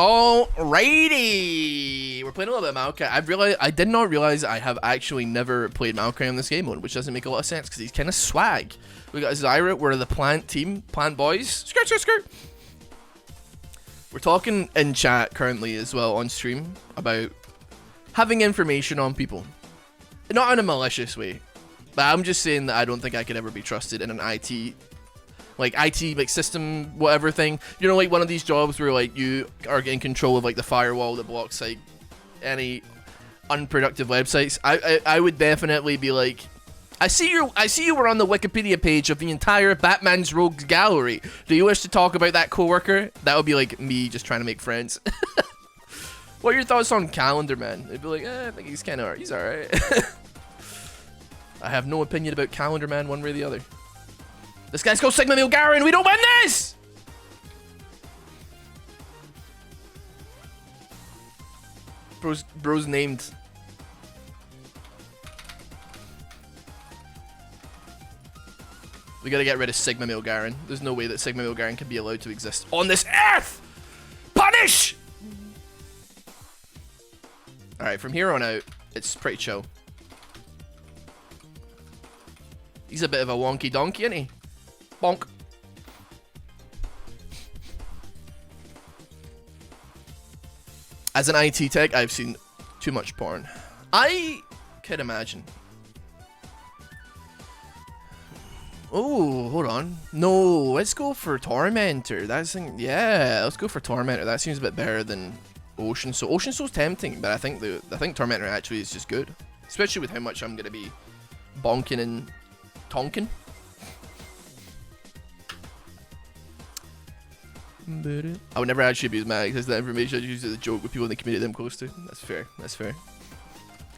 Alrighty, we're playing a little bit of Maokai. I did not realize I have actually never played Maokai on this game mode, which doesn't make a lot of sense because he's kind of swag. We got Zyra, we're the plant team, plant boys. Skirt, skirt, skirt. We're talking in chat currently as well on stream about having information on people, not in a malicious way, but I'm just saying that I don't think I could ever be trusted in an IT like system whatever thing, you know, like one of these jobs where like you are in control of like the firewall that blocks like any unproductive websites. I would definitely be like, I see you were on the Wikipedia page of the entire Batman's Rogues Gallery. Do you wish to talk about that coworker? That would be like me just trying to make friends. What are your thoughts on Calendar Man? They'd be like, I think he's alright. I have no opinion about Calendar Man one way or the other. This guy's called Sigma Milgara and we don't win this! Bro's named. We gotta get rid of Sigma Milgarin. There's no way that Sigma Milgarin can be allowed to exist on this earth! Punish! Alright, from here on out, it's pretty chill. He's a bit of a wonky donkey, isn't he? Bonk. As an IT tech, I've seen too much porn. I could imagine. Oh, hold on. No, let's go for Tormentor. Yeah, let's go for Tormentor. That seems a bit better than Ocean Soul. Ocean Soul's tempting, but I think Tormentor actually is just good, especially with how much I'm gonna be bonking and tonking. I would never actually abuse Mag because the information I use as a joke with people in the community that I'm close to. That's fair. That's fair.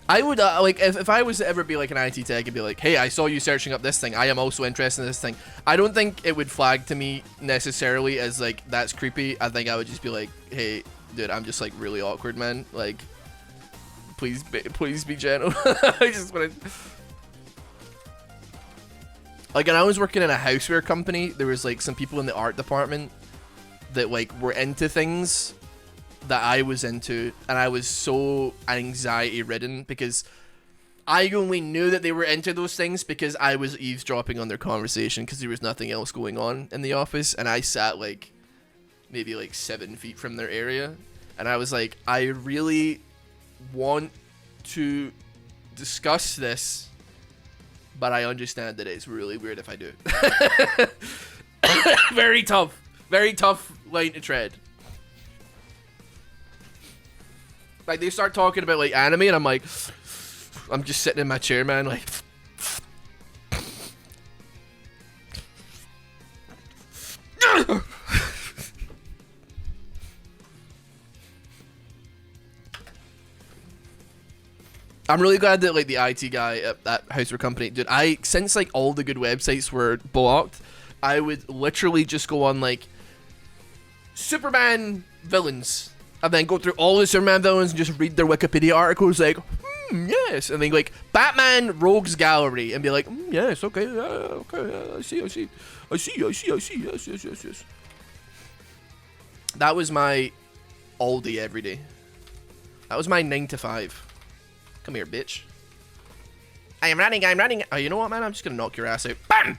I would like if I was to ever be like an IT tech, I'd be like, hey, I saw you searching up this thing. I am also interested in this thing. I don't think it would flag to me necessarily as like that's creepy. I think I would just be like, hey, dude, I'm just like really awkward, man. Like, please be gentle. I just want to. Like, when I was working in a houseware company, there was like some people in the art department that like were into things that I was into, and I was so anxiety ridden because I only knew that they were into those things because I was eavesdropping on their conversation because there was nothing else going on in the office, and I sat like maybe like 7 feet from their area, and I was like, I really want to discuss this, but I understand that it's really weird if I do. Very tough line to tread. Like, they start talking about like anime and I'm like, I'm just sitting in my chair, man, like I'm really glad that like the IT guy at that houseware company, dude, since like all the good websites were blocked, I would literally just go on like Superman villains and then go through all the Superman villains and just read their Wikipedia articles like, yes, and then like Batman Rogues Gallery and be like, yes, okay, okay, I see, yes. That was my all day, every day. That was my 9 to 5. Come here, bitch. I'm running. Oh, you know what, man? I'm just gonna knock your ass out. Bam!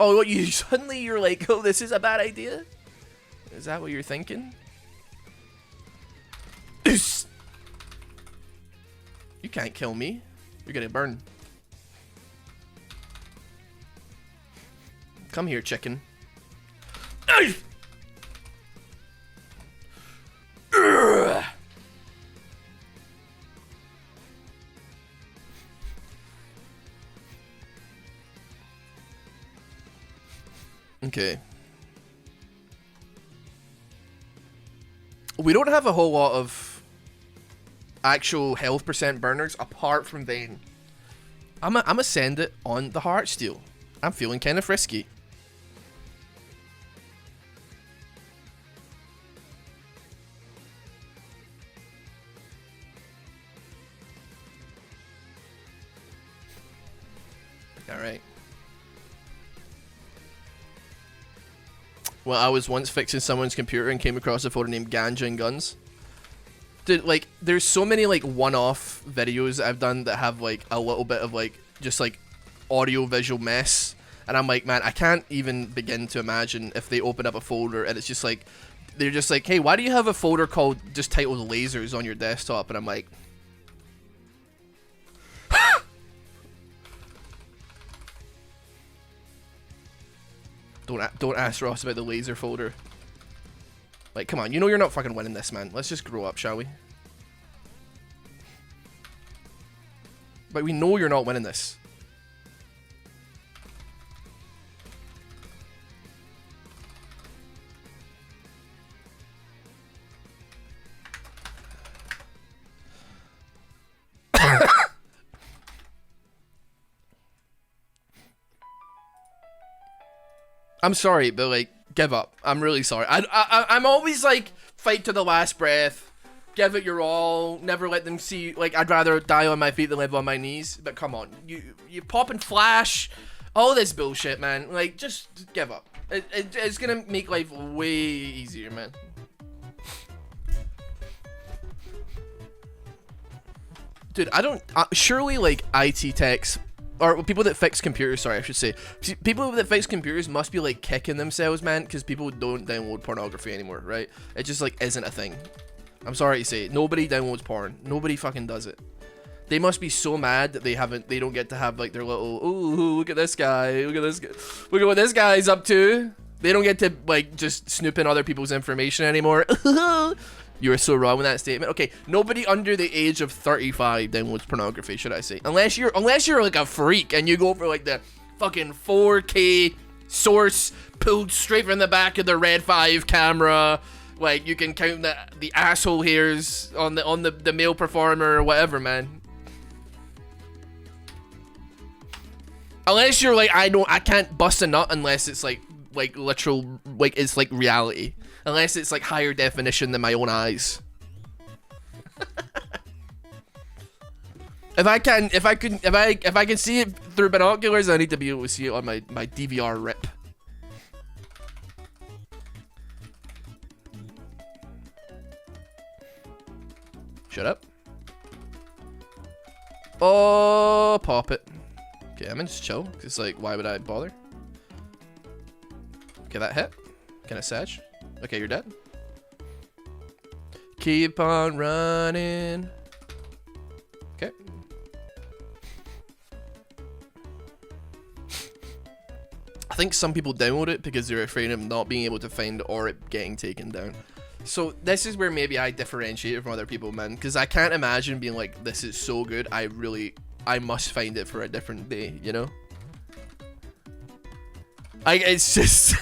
Oh, what, you're like, oh, this is a bad idea? Is that what you're thinking? You can't kill me. You're gonna burn. Come here, chicken. Okay. We don't have a whole lot of actual health percent burners apart from Vayne. I'ma send it on the Heartsteel. I'm feeling kind of frisky. Alright. Well, I was once fixing someone's computer and came across a photo named Ganja and Guns. Dude, like, there's so many, like, one-off videos that I've done that have, like, a little bit of, like, just, like, audio-visual mess. And I'm like, man, I can't even begin to imagine if they open up a folder and it's just, like, they're just like, hey, why do you have a folder called just titled lasers on your desktop? And I'm like... Don't ask Ross about the laser folder. Like, come on, you know you're not fucking winning this, man. Let's just grow up, shall we? But we know you're not winning this. I'm sorry, but, like, give up. I'm really sorry. I'm always, like, fight to the last breath. Give it your all. Never let them see. Like, I'd rather die on my feet than live on my knees. But come on. You pop and flash. All this bullshit, man. Like, just give up. It's gonna make life way easier, man. Dude, I don't... surely, like, IT techs... Or people that fix computers, sorry, I should say. People that fix computers must be, like, kicking themselves, man, because people don't download pornography anymore, right? It just, like, isn't a thing. I'm sorry to say it. Nobody downloads porn. Nobody fucking does it. They must be so mad that they don't get to have, like, their little, ooh, look at this guy, look at this guy, look at what this guy's up to. They don't get to, like, just snoop in other people's information anymore. You were so wrong with that statement. Okay, nobody under the age of 35 downloads pornography, should I say? Unless you're like a freak and you go for like the fucking 4K source pulled straight from the back of the Red 5 camera. Like, you can count the asshole hairs on the male performer or whatever, man. Unless you're like, I can't bust a nut unless it's like literal, like it's like reality. Unless it's like higher definition than my own eyes. If I can see it through binoculars, I need to be able to see it on my DVR rip. Shut up. Oh, pop it. Okay, I'm gonna just chill. It's like, why would I bother? Okay, that hit. Can I sedge? Okay, you're dead. Keep on running. Okay. I think some people download it because they're afraid of not being able to find or it getting taken down. So this is where maybe I differentiate from other people, man. Because I can't imagine being like, this is so good. I must find it for a different day, you know? It's just...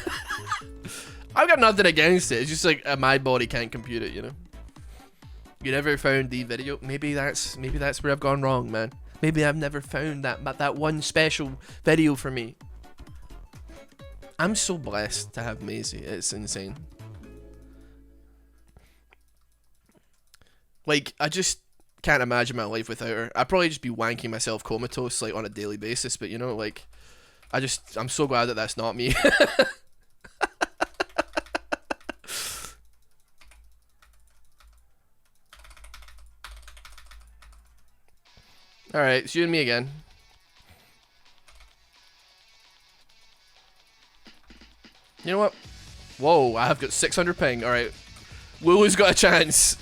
I've got nothing against it. It's just like my body can't compute it, you know. You never found the video. Maybe that's where I've gone wrong, man. Maybe I've never found that one special video for me. I'm so blessed to have Maisie. It's insane. Like, I just can't imagine my life without her. I'd probably just be wanking myself comatose like on a daily basis. But you know, like, I'm so glad that that's not me. Alright, it's you and me again. You know what? Whoa, I have got 600 ping. Alright. Lulu's got a chance.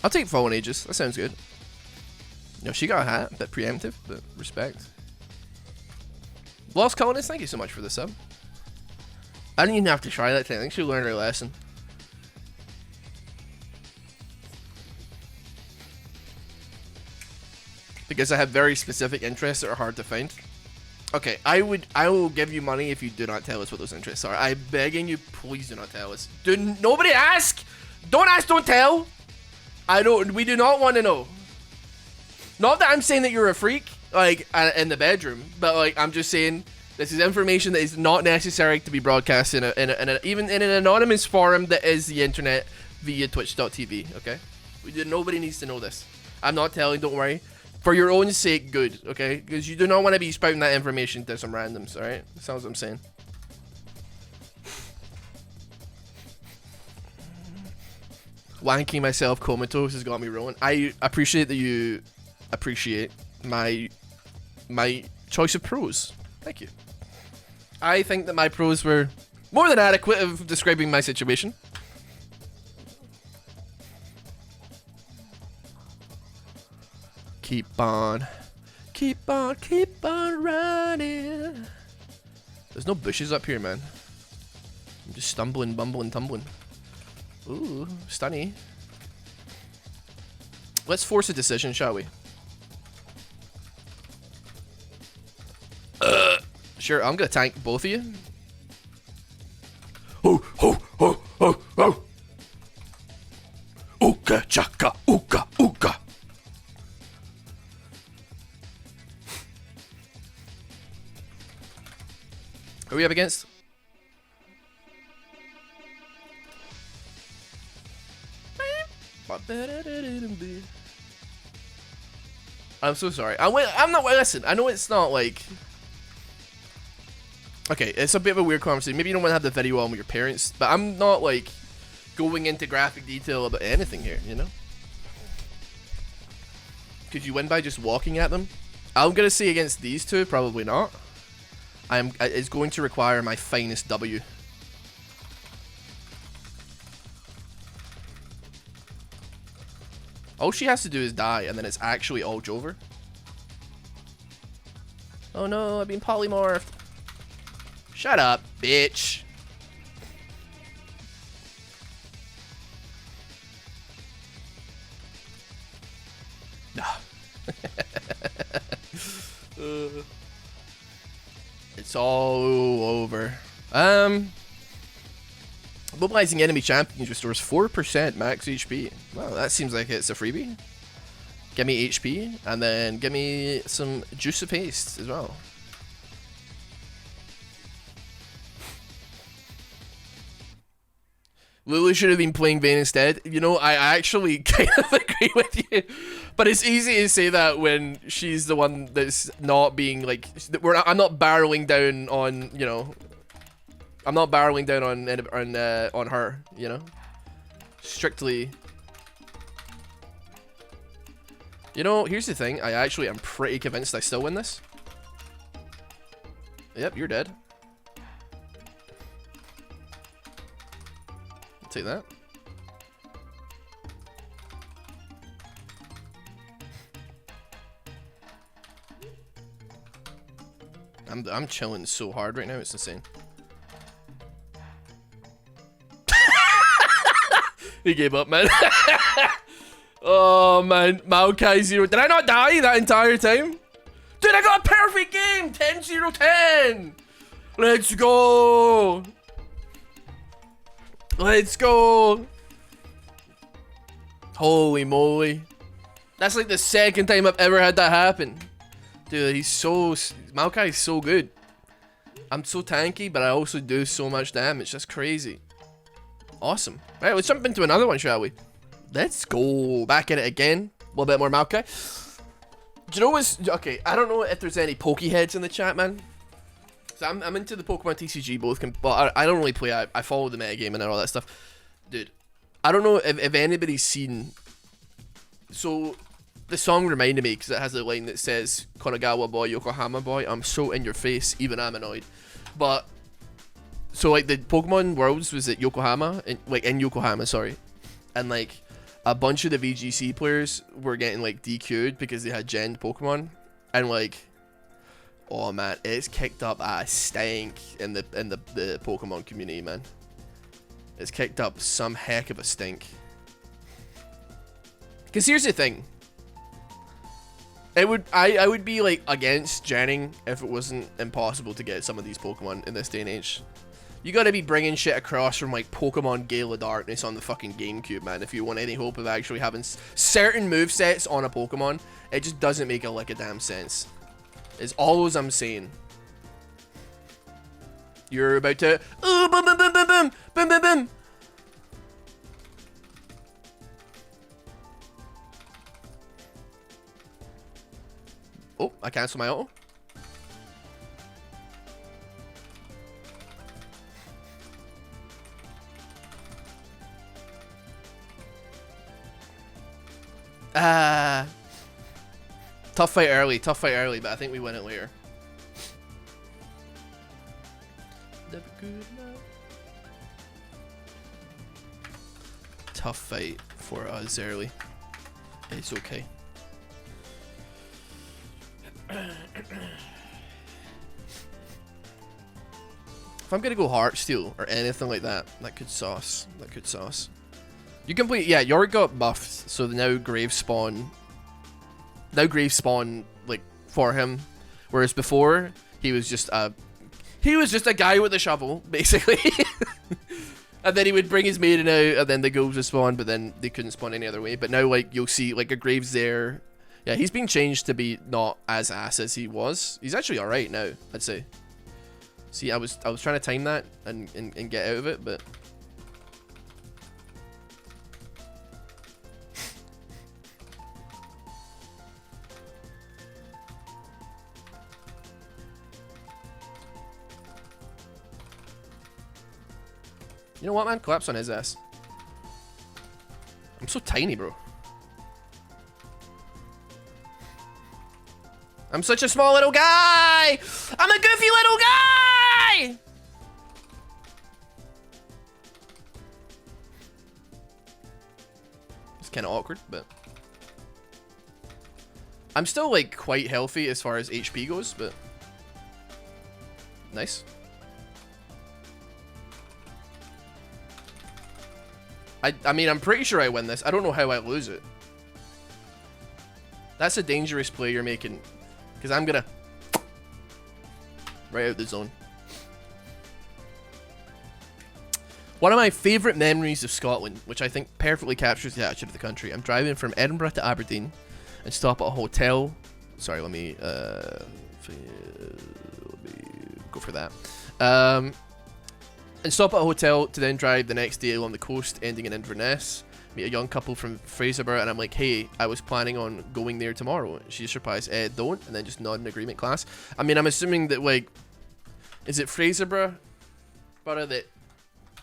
I'll take Fallen Aegis. That sounds good. No, she got a hat. A bit preemptive, but respect. Lost Colonist, thank you so much for the sub. I didn't even have to try that thing. I think she learned her lesson. Because I have very specific interests that are hard to find. Okay, I will give you money if you do not tell us what those interests are. I'm begging you, please do not tell us. Nobody ask! Don't ask, don't tell! We do not want to know. Not that I'm saying that you're a freak, like, in the bedroom, but, like, I'm just saying... This is information that is not necessary to be broadcast even in an anonymous forum that is the internet via twitch.tv, okay? Nobody needs to know this. I'm not telling, don't worry. For your own sake, good, okay? Because you do not want to be spouting that information to some randoms, alright? That's what I'm saying. Wanking myself comatose has got me rolling. I appreciate that you appreciate my choice of prose. Thank you. I think that my prose were more than adequate of describing my situation. Keep on running. There's no bushes up here, man. I'm just stumbling, bumbling, tumbling. Ooh, stunny. Let's force a decision, shall we? Sure, I'm gonna tank both of you. Oh, oh, oh, oh, oh. Ooka chaka, ooka, ooka. Who are we up against? I'm so sorry. I'm not. Listen, I know it's not like. Okay, it's a bit of a weird conversation. Maybe you don't want to have the video on with your parents, but I'm not like going into graphic detail about anything here, you know? Could you win by just walking at them? I'm gonna say against these two, probably not. It's going to require my finest W. All she has to do is die, and then it's actually all over. Oh no, I've been polymorphed. Shut up, bitch. It's all over. Mobilizing enemy champions restores 4% max HP. Wow, that seems like it's a freebie. Give me HP, and then give me some juice of haste as well. Lulu should have been playing Vayne instead. You know, I actually kind of agree with you. But it's easy to say that when she's the one that's not being like... I'm not barreling down on, you know... I'm not barreling down on her, you know? Strictly... You know, here's the thing. I actually am pretty convinced I still win this. Yep, you're dead. Take that. I'm chilling so hard right now, it's insane. He gave up, man. Oh man, Maokai 0. Did I not die that entire time? Dude, I got a perfect game! 10-0-10! Let's go! Let's go! Holy moly. That's like the second time I've ever had that happen. Dude, he's so... Maokai is so good. I'm so tanky, but I also do so much damage. That's crazy. Awesome. Right, let's jump into another one, shall we? Let's go. Back at it again. A little bit more Maokai. Do you know what's... Okay, I don't know if there's any Pokeheads in the chat, man. So I'm into the Pokemon TCG both, but I don't really play. I follow the metagame and all that stuff. Dude, I don't know if anybody's seen... So, the song reminded me, because it has a line that says, Konagawa boy, Yokohama boy, I'm so in your face, even I'm annoyed. But, so like the Pokemon Worlds was at Yokohama, in Yokohama, sorry. And like, a bunch of the VGC players were getting like DQ'd because they had genned Pokemon. And like, oh man, it's kicked up a stink in the Pokemon community, man. It's kicked up some heck of a stink. Because here's the thing. I would be like against genning if it wasn't impossible to get some of these Pokemon in this day and age. You gotta be bringing shit across from like Pokemon Gale of Darkness on the fucking GameCube, man, if you want any hope of actually having certain movesets on a Pokemon. It just doesn't make a lick of damn sense. Is all I'm saying. You're about to... Ooh, boom, boom, boom, boom, boom, boom, boom, boom. I cancel my auto. Tough fight early, but I think we win it later. Never good enough. Tough fight for us early. It's okay. If I'm gonna go Heartsteel or anything like that, that could sauce. That could sauce. You can play, yeah, Yorick got buffed, so now Grave Spawn. Now Grave Spawn, like, for him. Whereas before, he was just a guy with a shovel, basically. And then he would bring his maiden out, and then the ghouls would spawn, but then they couldn't spawn any other way. But now, like, you'll see, like, a Graves there. Yeah, he's been changed to be not as ass as he was. He's actually alright now, I'd say. See, I was trying to time that and get out of it, but... You know what, man? Collapse on his ass. I'm so tiny, bro. I'm such a small little guy! I'm a goofy little guy! It's kind of awkward, but... I'm still, like, quite healthy as far as HP goes, but... Nice. I mean, I'm pretty sure I win this. I don't know how I lose it. That's a dangerous play you're making. Because I'm gonna... Right out the zone. One of my favourite memories of Scotland, which I think perfectly captures the attitude of the country. I'm driving from Edinburgh to Aberdeen and stop at a hotel. Sorry, let me go for that. And stop at a hotel to then drive the next day along the coast, ending in Inverness. Meet a young couple from Fraserburgh, and I'm like, hey, I was planning on going there tomorrow. She just replies, don't, and then just nod in agreement, class. I mean, I'm assuming that, like, is it Fraserburgh? That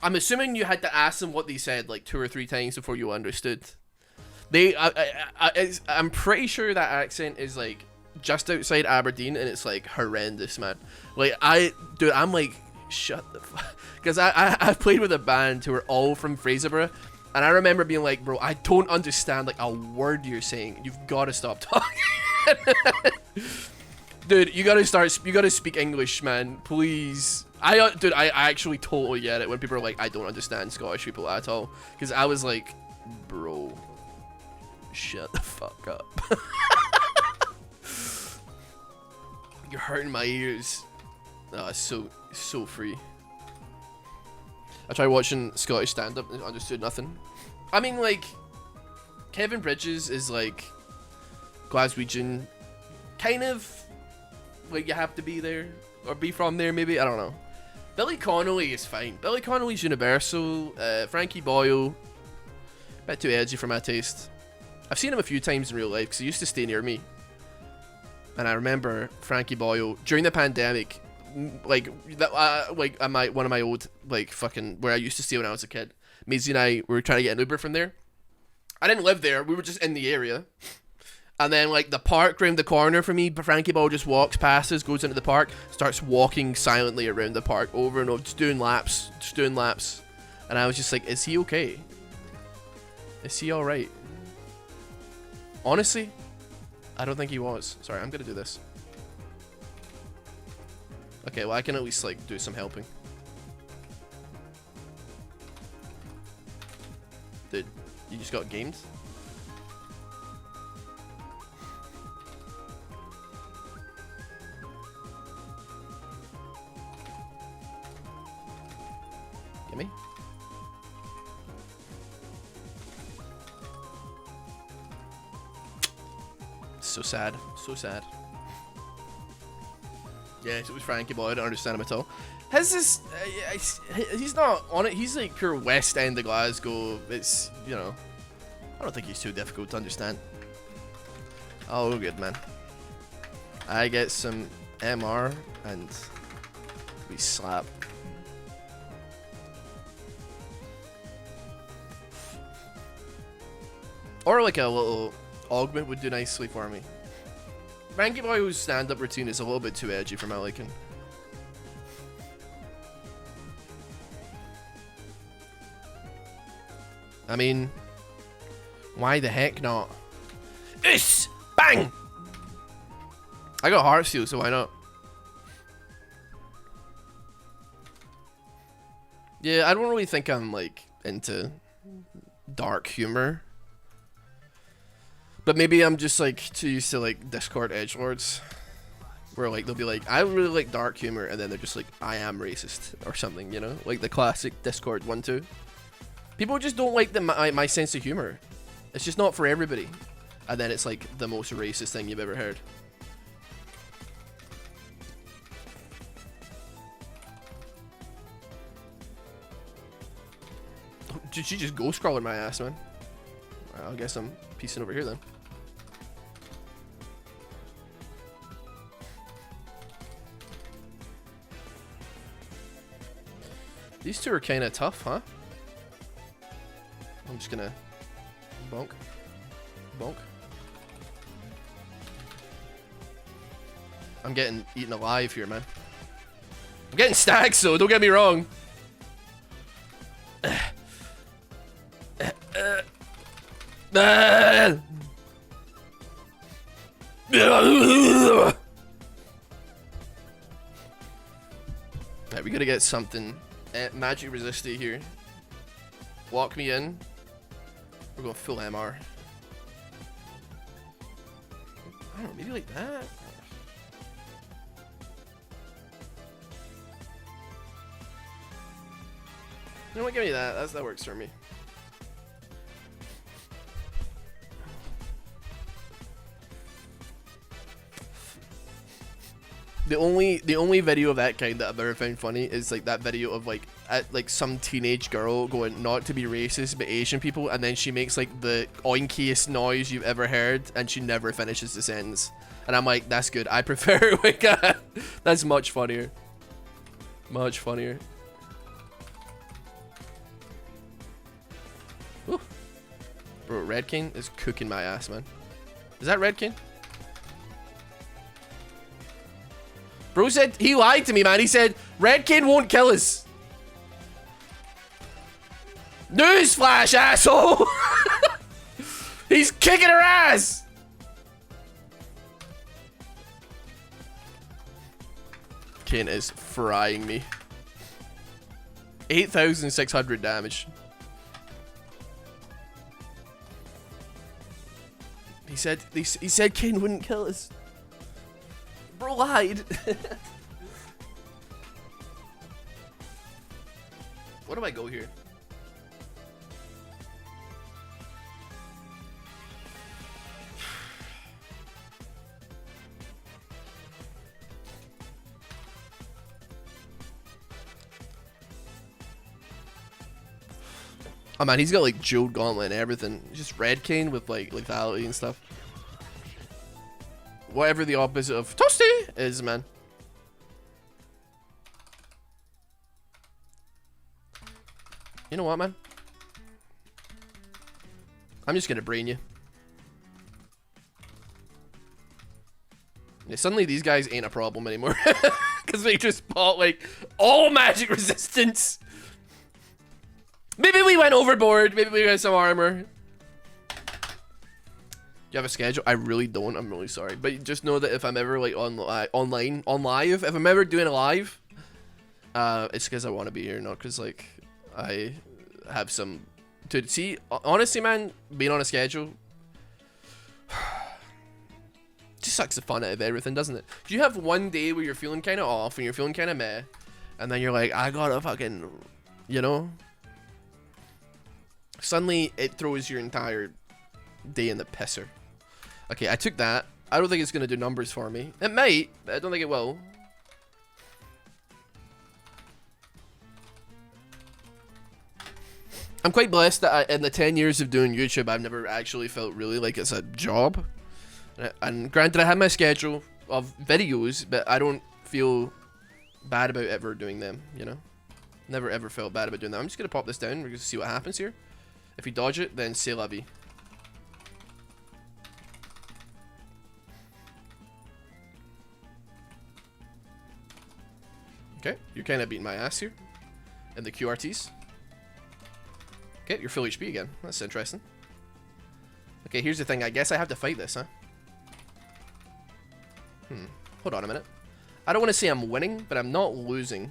I'm assuming you had to ask them what they said, like, 2 or 3 times before you understood. I'm pretty sure that accent is, like, just outside Aberdeen, and it's, like, horrendous, man. Like, dude, I'm like, shut the fuck. Because I played with a band who were all from Fraserburgh, and I remember being like, bro, I don't understand like a word you're saying. You've got to stop talking. Dude, you gotta speak English, man, please. Dude, I actually totally get it when people are like, I don't understand Scottish people at all. Because I was like, bro, shut the fuck up. You're hurting my ears. Oh, it's so free. I tried watching Scottish stand-up and understood nothing. I mean, like, Kevin Bridges is, like, Glaswegian. Kind of, like, you have to be there. Or be from there, maybe. I don't know. Billy Connolly is fine. Billy Connolly's universal. Frankie Boyle. Bit too edgy for my taste. I've seen him a few times in real life because he used to stay near me. And I remember Frankie Boyle, during the pandemic... Like one of my old like fucking where I used to stay when I was a kid. Maisie and I were trying to get an Uber from there. I didn't live there. We were just in the area. And then like the park round the corner for me, Frankie Ball just walks past us, goes into the park, starts walking silently around the park over and over, just doing laps. And I was just like, is he okay? Is he alright? Honestly, I don't think he was. Sorry, I'm gonna do this. Okay, well I can at least like do some helping. Dude, you just got gamed? Gimme? So sad, so sad. Yeah, it was Frankie Boy. I don't understand him at all. He's not on it. He's like pure West End of Glasgow. It's, you know, I don't think he's too difficult to understand. Oh, good, man. I get some MR and we slap. Or like a little augment would do nicely for me. Ranky Boy's stand-up routine is a little bit too edgy for my liking. I mean, why the heck not? Is bang! I got heart steal, so why not? Yeah, I don't really think I'm like into dark humor. But maybe I'm just like too used to like Discord edgelords, where like they'll be like, I really like dark humor, and then they're just like, I am racist or something, you know, like the classic Discord 1-2. People just don't like my sense of humor. It's just not for everybody, and then it's like the most racist thing you've ever heard. Did she just ghost crawler my ass, man? I guess I'm piecing over here then. These two are kind of tough, huh? I'm just gonna bonk. Bonk. I'm getting eaten alive here, man. I'm getting stacks, so don't get me wrong. Right, we gotta get something magic resisty here. Walk me in. We're going full MR. I don't know, maybe like that. You know what? Give me that. That works for me. The only video of that kind that I've ever found funny is like that video of like some teenage girl going not to be racist but Asian people, and then she makes like the oinkiest noise you've ever heard and she never finishes the sentence. And I'm like, that's good. I prefer like that. That's much funnier. Much funnier. Whew. Bro, Red King is cooking my ass, man. Is that Red King? Bro said, he lied to me, man. He said, Red King won't kill us. Newsflash, asshole. He's kicking her ass. Kane is frying me. 8,600 damage. He said Kane wouldn't kill us. Bro lied. Where do I go here? Oh man, he's got like Jeweled Gauntlet and everything. Just Red Cane with like lethality and stuff. Whatever the opposite of Toasty is, man. You know what, man? I'm just gonna brain you. Yeah, suddenly these guys ain't a problem anymore. Because they just bought like all magic resistance. Maybe we went overboard. Maybe we got some armor. You have a schedule? I really don't. I'm really sorry. But just know that if I'm ever like on live, if I'm ever doing a live, it's because I want to be here, not because like I have some. Dude, see, honestly, man, being on a schedule just sucks the fun out of everything, doesn't it? You have one day where you're feeling kind of off and you're feeling kind of meh, and then you're like, I gotta fucking, you know. Suddenly, it throws your entire day in the pisser. Okay, I took that. I don't think it's gonna do numbers for me. It might, but I don't think it will. I'm quite blessed that in the 10 years of doing YouTube, I've never actually felt really like it's a job. And granted, I had my schedule. of videos, but I don't feel bad about ever doing them, you know? Never ever felt bad about doing that. I'm just gonna pop this down. We're gonna see what happens here. If we dodge it, then c'est la vie. Okay, you're kind of beating my ass here. And the QRTs. Okay, you're full HP again. That's interesting. Okay, here's the thing. I guess I have to fight this, huh? Hold on a minute. I don't want to say I'm winning, but I'm not losing.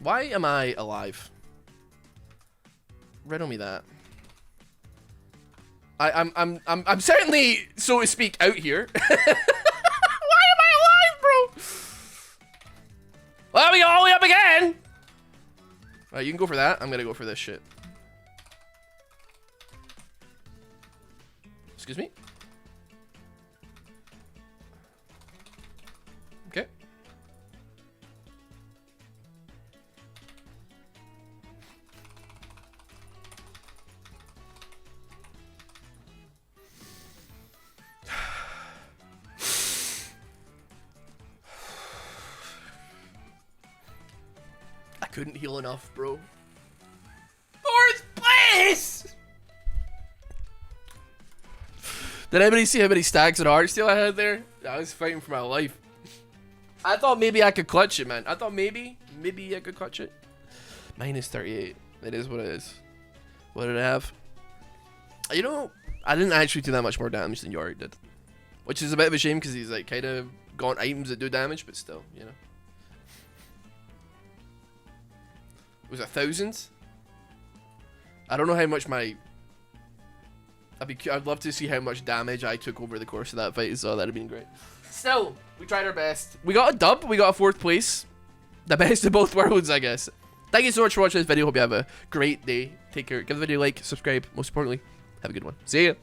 Why am I alive? Riddle me that. I'm certainly, so to speak, out here. Why am I alive, bro? Well, we go all the way up again. Alright, you can go for that. I'm gonna go for this shit. Excuse me. Okay. I couldn't heal enough, bro. Fourth place! Did anybody see how many stacks and heart steal I had there? I was fighting for my life. I thought maybe I could clutch it, man. I thought maybe I could clutch it. Minus 38. It is what it is. What did I have? You know, I didn't actually do that much more damage than Yorick did. Which is a bit of a shame because he's like kind of got items that do damage, but still, you know. It was 1,000. I don't know how much my... I'd love to see how much damage I took over the course of that fight, so that'd have been great. Still, we tried our best. We got a dub, we got a 4th place. The best of both worlds, I guess. Thank you so much for watching this video. Hope you have a great day. Take care. Give the video a like, subscribe. Most importantly, have a good one. See ya.